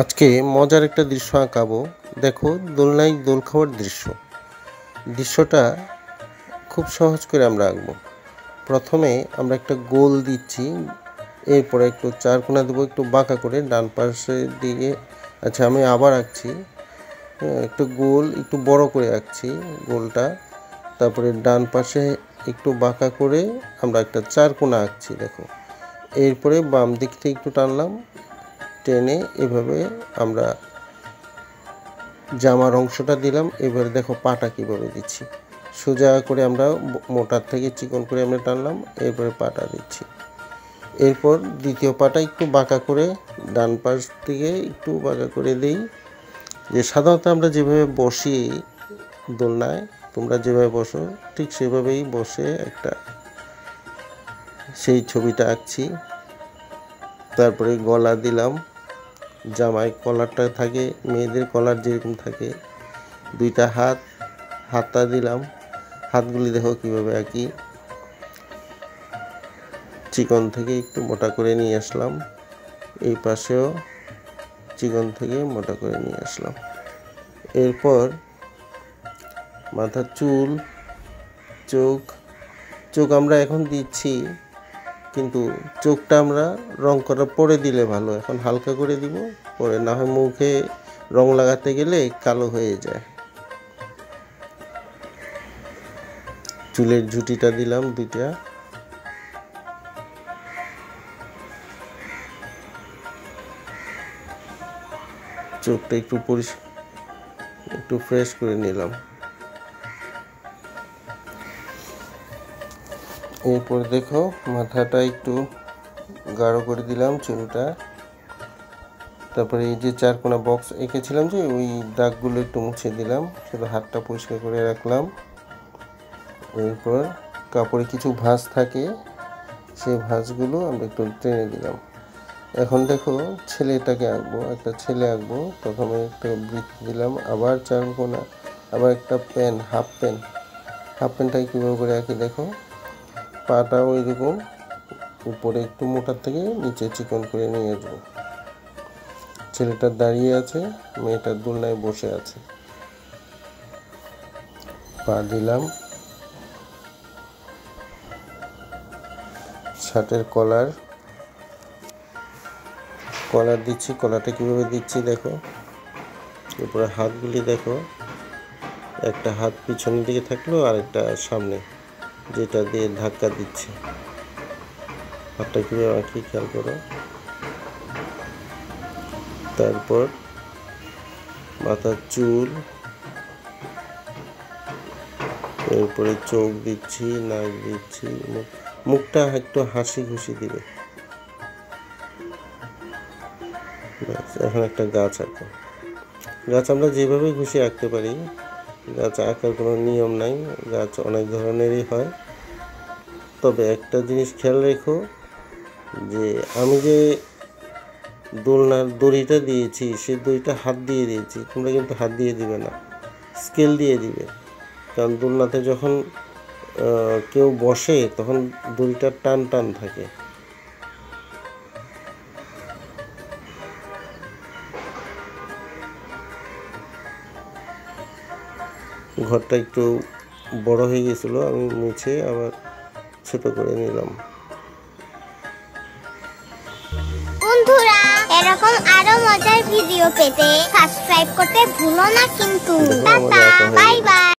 আজকে মজার একটা দৃশ্য আঁকাবো। দেখো, দোলনায় দোল খাওয়ার দৃশ্যটা খুব সহজ করে আমরা আঁকবো। প্রথমে আমরা একটা গোল দিচ্ছি, এরপরে একটু চারকোনা দেবো একটু বাঁকা করে ডান পাশের দিকে। আচ্ছা, আমি আবার আঁকছি। একটু গোল একটু বড় করে আঁকছি গোলটা, তারপরে ডান পাশে একটু বাঁকা করে আমরা একটা চারকোনা আঁকছি। দেখো, এরপরে বাম দিক থেকে একটু টানলাম, টেনে এভাবে আমরা জামার অংশটা দিলাম। এবারে দেখো পাটা কিভাবে দিচ্ছি, সোজা করে আমরা মোটার থেকে চিকন করে আমরা টানলাম, এরপরে পাটা দিচ্ছি। এরপর দ্বিতীয় পাটা একটু বাঁকা করে ডান পাশ থেকে একটু বাঁকা করে দিই। যে সাধারণত আমরা যেভাবে বসি দোলনায়, তোমরা যেভাবে বসো ঠিক সেভাবেই বসে একটা সেই ছবিটা আঁকছি। তারপরে গলা দিলাম, জামায় কলারটা থাকে, মেয়েদের কলার যেরকম থাকে। দুইটা হাতটা দিলাম, হাতগুলি দেখো কীভাবে আঁকি। চিকন থেকে একটু মোটা করে নিয়ে আসলাম, এই পাশেও চিকন থেকে মোটা করে নিয়ে আসলাম। এরপর মাথার চুল, চোখ আমরা এখন দিচ্ছি, কিন্তু চোখটা আমরা রং করা পরে দিলে ভালো। এখন হালকা করে দিব, পরে না হয় মুখে রং লাগাতে গেলে কালো হয়ে যায়। চুলের ঝুঁটিটা দিলাম দুইটা। চোখটা একটু ফ্রেশ করে নিলাম। এরপর দেখো মাথাটা একটু গাঢ় করে দিলাম, চুলটা। তারপরে এই যে চারকোনা বক্স এঁকেছিলাম যে ওই দাগগুলো একটু মুছে দিলাম, শুধু হাতটা পরিষ্কার করে রাখলাম। এরপর কাপড়ে কিছু ভাঁজ থাকে, সেই ভাঁজগুলো আমরা একটু টেনে দিলাম। এখন দেখো ছেলেটাকে আঁকবো, একটা ছেলে আঁকবো। প্রথমে একটা বৃত্ত দিলাম, আবার চারকোনা, আবার একটা হাফ প্যান্টটাকে কীভাবে করে আঁকি দেখো। পাটা ওইরকম উপরে একটু মোটার থেকে নিচে চিকন করে নিয়ে আসবো। ছেলেটা দাঁড়িয়ে আছে, মেয়েটার দোলনায় বসে আছে। পা দিলাম, শার্টের কলার দিচ্ছি। কলারটা কীভাবে দিচ্ছি দেখো। এরপরে হাতগুলি দেখো, একটা হাত পিছনের দিকে থাকলো আর একটা সামনে, যেটা দিয়ে ধাক্কা দিচ্ছে। হাতটা কীভাবে আঁকি খেয়াল করো। তারপর মাথার চুল, এরপরে চোখ দিচ্ছি, নাক দিচ্ছি, মুখটা একটু হাসি খুশি দিবে। এখন একটা গাছ আঁকো। গাছ আমরা যেভাবে খুশি আঁকতে পারি, গাছ আঁকার কোনো নিয়ম নাই, গাছ অনেক ধরনেরই হয়। তবে একটা জিনিস খেয়াল রেখো, যে আমি যে দোলনার দড়িটা দিয়েছি সেই দড়িটা হাত দিয়ে দিয়েছি, তোমরা কিন্তু হাত দিয়ে দিবে না, স্কেল দিয়ে দিবে। কারণ দোলনাতে যখন কেউ বসে তখন দড়িটা টান থাকে। ঘরটা একটু বড় হয়ে গেছিলো, আমি মুছে আবার ছোট করে নিলাম। বন্ধুরা, এরকম আরো মজার ভিডিও পেতে সাবস্ক্রাইব করতে ভুলো না কিন্তু। Tata, bye bye.